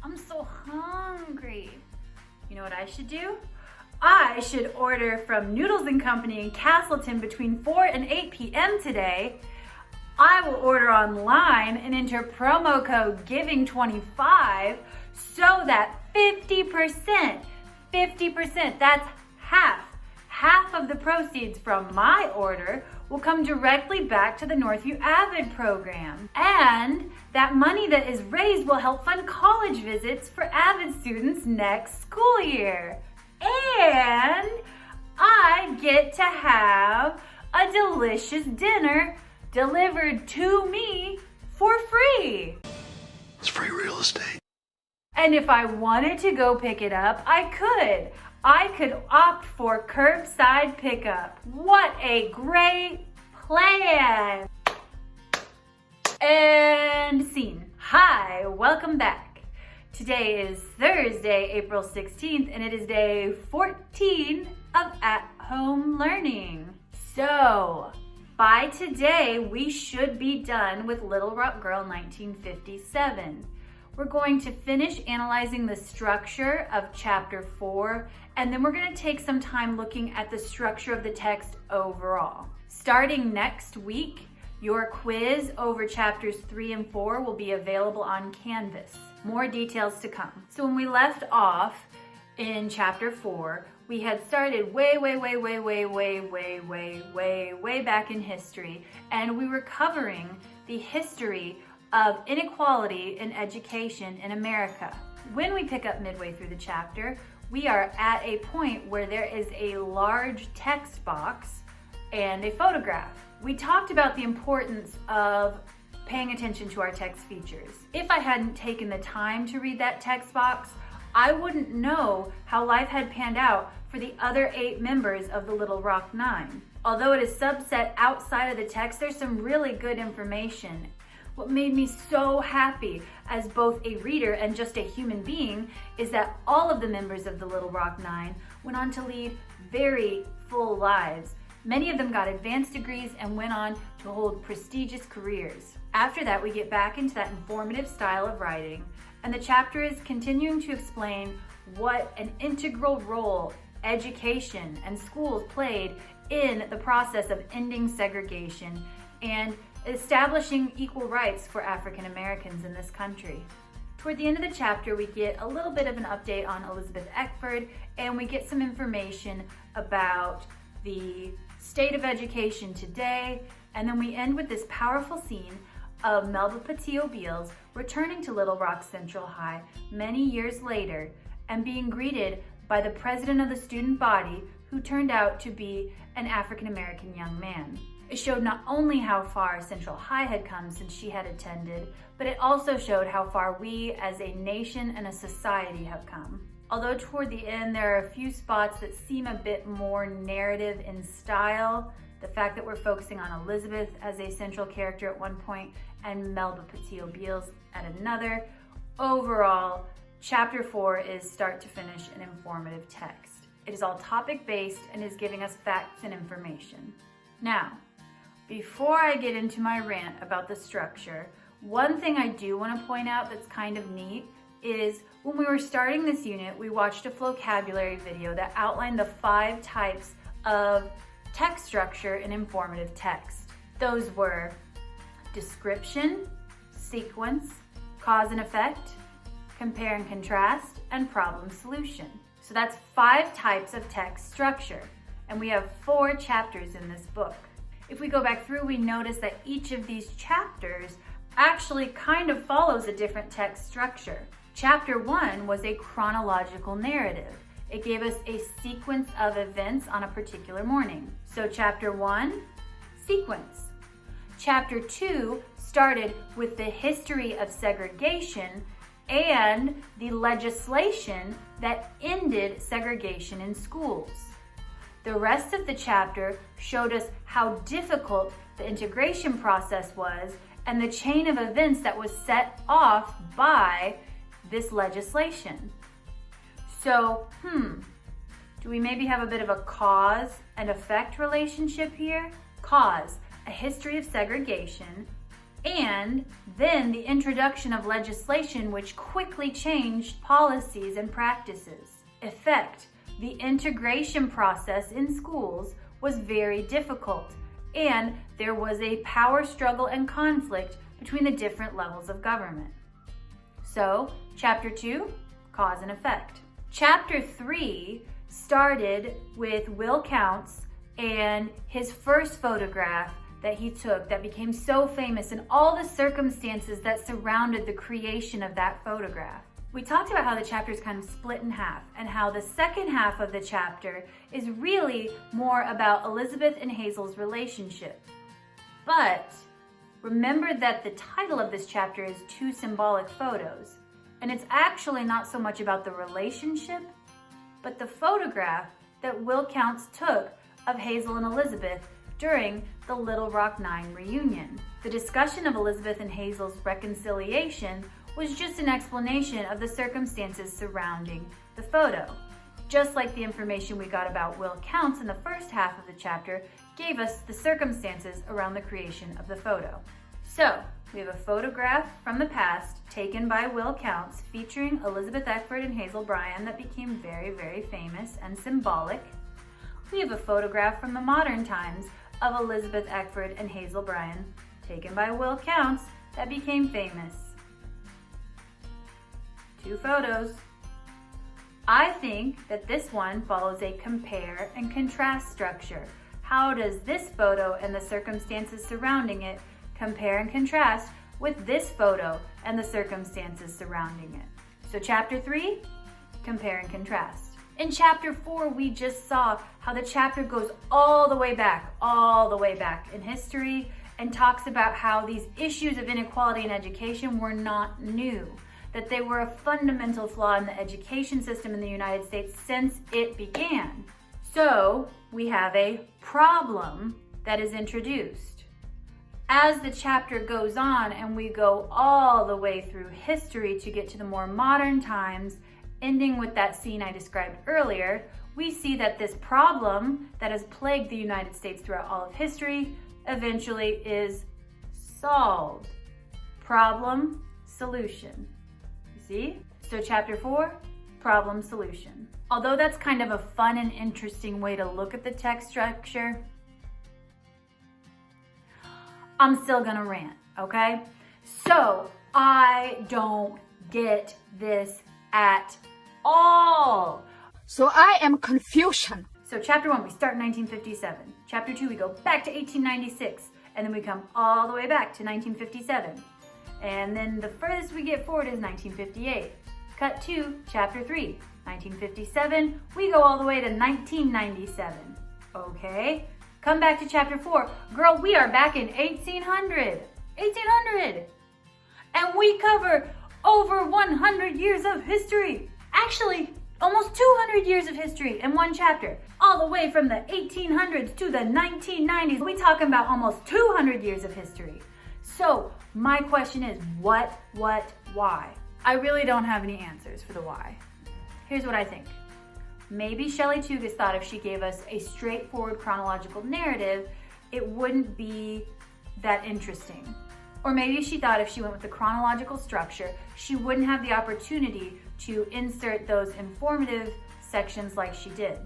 I'm so hungry. You know what I should do? I should order from Noodles & Company in Castleton between 4 and 8 p.m. today. I will order online and enter promo code GIVING25 so that 50%, that's half of the proceeds from my order will come directly back to the Northview Avid program. And that money that is raised will help fund college visits for Avid students next school year. And I get to have a delicious dinner delivered to me for free. It's free real estate. And if I wanted to go pick it up, I could. I could opt for curbside pickup. What a great plan! And scene. Hi, welcome back. Today is Thursday, April 16th, and it is day 14 of at-home learning. So, by today, we should be done with Little Rock Girl 1957. We're going to finish analyzing the structure of chapter 4, and then we're going to take some time looking at the structure of the text overall. Starting next week, your quiz over chapters 3 and 4 will be available on Canvas. More details to come. So when we left off in chapter 4, we had started way back in history, and we were covering the history of inequality in education in America. When we pick up midway through the chapter, we are at a point where there is a large text box and a photograph. We talked about the importance of paying attention to our text features. If I hadn't taken the time to read that text box, I wouldn't know how life had panned out for the other 8 members of the Little Rock Nine. Although it is subset outside of the text, there's some really good information. What made me so happy as both a reader and just a human being is that all of the members of the Little Rock Nine went on to lead very full lives. Many of them got advanced degrees and went on to hold prestigious careers. After that, we get back into that informative style of writing, and the chapter is continuing to explain what an integral role education and schools played in the process of ending segregation and establishing equal rights for African Americans in this country. Toward the end of the chapter, we get a little bit of an update on Elizabeth Eckford, and we get some information about the state of education today, and then we end with this powerful scene of Melba Patillo Beals returning to Little Rock Central High many years later and being greeted by the president of the student body, who turned out to be an African American young man. It showed not only how far Central High had come since she had attended, but it also showed how far we as a nation and a society have come. Although toward the end there are a few spots that seem a bit more narrative in style, the fact that we're focusing on Elizabeth as a central character at one point and Melba Patillo Beals at another, overall, chapter 4 is start to finish an informative text. It is all topic-based and is giving us facts and information. Now, before I get into my rant about the structure, one thing I do want to point out that's kind of neat is when we were starting this unit, we watched a vocabulary video that outlined the 5 types of text structure in informative text. Those were description, sequence, cause and effect, compare and contrast, and problem solution. So that's 5 types of text structure, and we have 4 chapters in this book. If we go back through, we notice that each of these chapters actually kind of follows a different text structure. Chapter 1 was a chronological narrative. It gave us a sequence of events on a particular morning. So chapter 1, sequence. Chapter 2 started with the history of segregation and the legislation that ended segregation in schools. The rest of the chapter showed us how difficult the integration process was and the chain of events that was set off by this legislation. So, do we maybe have a bit of a cause and effect relationship here? Cause, a history of segregation. and then the introduction of legislation which quickly changed policies and practices. Effect: the integration process in schools was very difficult, and there was a power struggle and conflict between the different levels of government. So, Chapter 2, Cause and Effect. Chapter 3 started with Will Counts and his first photograph that he took that became so famous and all the circumstances that surrounded the creation of that photograph. We talked about how the chapter is kind of split in half and how the second half of the chapter is really more about Elizabeth and Hazel's relationship. But remember that the title of this chapter is Two Symbolic Photos, and it's actually not so much about the relationship, but the photograph that Will Counts took of Hazel and Elizabeth during the Little Rock Nine reunion. The discussion of Elizabeth and Hazel's reconciliation was just an explanation of the circumstances surrounding the photo. Just like the information we got about Will Counts in the first half of the chapter gave us the circumstances around the creation of the photo. So, we have a photograph from the past taken by Will Counts featuring Elizabeth Eckford and Hazel Bryan that became very, very famous and symbolic. We have a photograph from the modern times of Elizabeth Eckford and Hazel Bryan taken by Will Counts that became famous. Two photos. I think that this one follows a compare and contrast structure. How does this photo and the circumstances surrounding it compare and contrast with this photo and the circumstances surrounding it? So Chapter 3, compare and contrast. In Chapter 4, we just saw how the chapter goes all the way back in history and talks about how these issues of inequality in education were not new, that they were a fundamental flaw in the education system in the United States since it began. So we have a problem that is introduced. As the chapter goes on and we go all the way through history to get to the more modern times, ending with that scene I described earlier, we see that this problem that has plagued the United States throughout all of history eventually is solved. Problem, solution. You see? So Chapter 4, problem, solution. Although that's kind of a fun and interesting way to look at the text structure, I'm still gonna rant, okay? So I don't get this at all. So I am confusion. So Chapter 1, we start in 1957. Chapter 2, we go back to 1896. And then we come all the way back to 1957. And then the furthest we get forward is 1958. Cut to Chapter 3, 1957. We go all the way to 1997. Okay? Come back to Chapter 4. Girl, we are back in 1800. 1800! And we cover over 100 years of history. Actually, almost 200 years of history in one chapter. All the way from the 1800s to the 1990s. We talking about almost 200 years of history. So my question is, what, why? I really don't have any answers for the why. Here's what I think. Maybe Shelley Tugas thought if she gave us a straightforward chronological narrative, it wouldn't be that interesting. Or maybe she thought if she went with the chronological structure, she wouldn't have the opportunity to insert those informative sections like she did.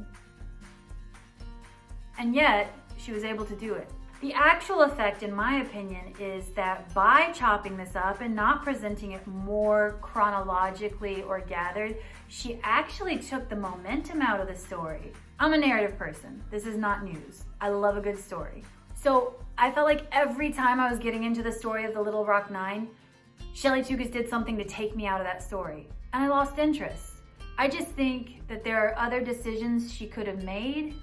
And yet, she was able to do it. The actual effect, in my opinion, is that by chopping this up and not presenting it more chronologically or gathered, she actually took the momentum out of the story. I'm a narrative person. This is not news. I love a good story. So I felt like every time I was getting into the story of the Little Rock Nine, Shelley Tugas did something to take me out of that story, and I lost interest. I just think that there are other decisions she could have made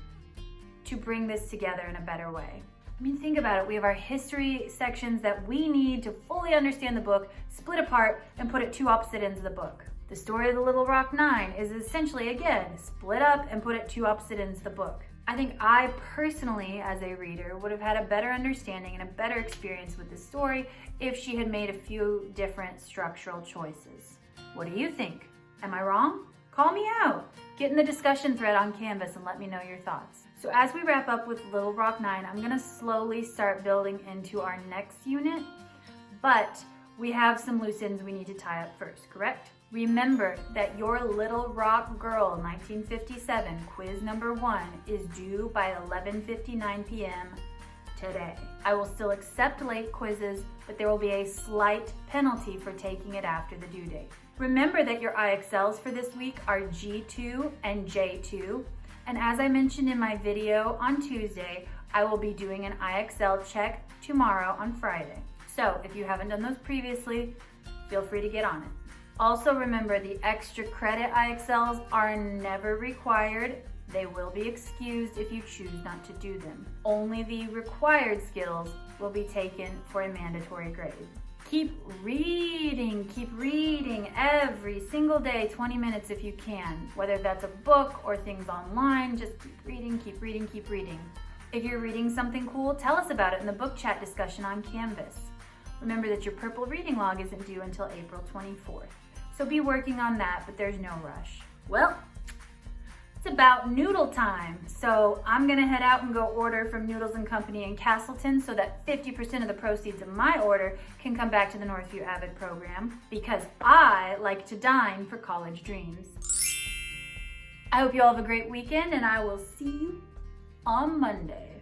to bring this together in a better way. I mean, think about it. We have our history sections that we need to fully understand the book, split apart, and put at two opposite ends of the book. The story of the Little Rock Nine is essentially, again, split up and put at two opposite ends of the book. I think I personally, as a reader, would have had a better understanding and a better experience with the story if she had made a few different structural choices. What do you think? Am I wrong? Call me out. Get in the discussion thread on Canvas and let me know your thoughts. So as we wrap up with Little Rock 9, I'm gonna slowly start building into our next unit. but we have some loose ends we need to tie up first, correct? Remember that your Little Rock Girl 1957 quiz number 1 is due by 11:59 p.m. today. I will still accept late quizzes, but there will be a slight penalty for taking it after the due date. Remember that your IXLs for this week are G2 and J2, and as I mentioned in my video on Tuesday, I will be doing an IXL check tomorrow on Friday. So if you haven't done those previously, feel free to get on it. Also remember, the extra credit IXLs are never required. They will be excused if you choose not to do them. Only the required skills will be taken for a mandatory grade. Keep reading every single day, 20 minutes if you can. Whether that's a book or things online, just keep reading. If you're reading something cool, tell us about it in the book chat discussion on Canvas. Remember that your purple reading log isn't due until April 24th. So be working on that, but there's no rush. Well, it's about noodle time. So I'm gonna head out and go order from Noodles & Company in Castleton so that 50% of the proceeds of my order can come back to the Northview Avid program, because I like to dine for college dreams. I hope you all have a great weekend, and I will see you on Monday.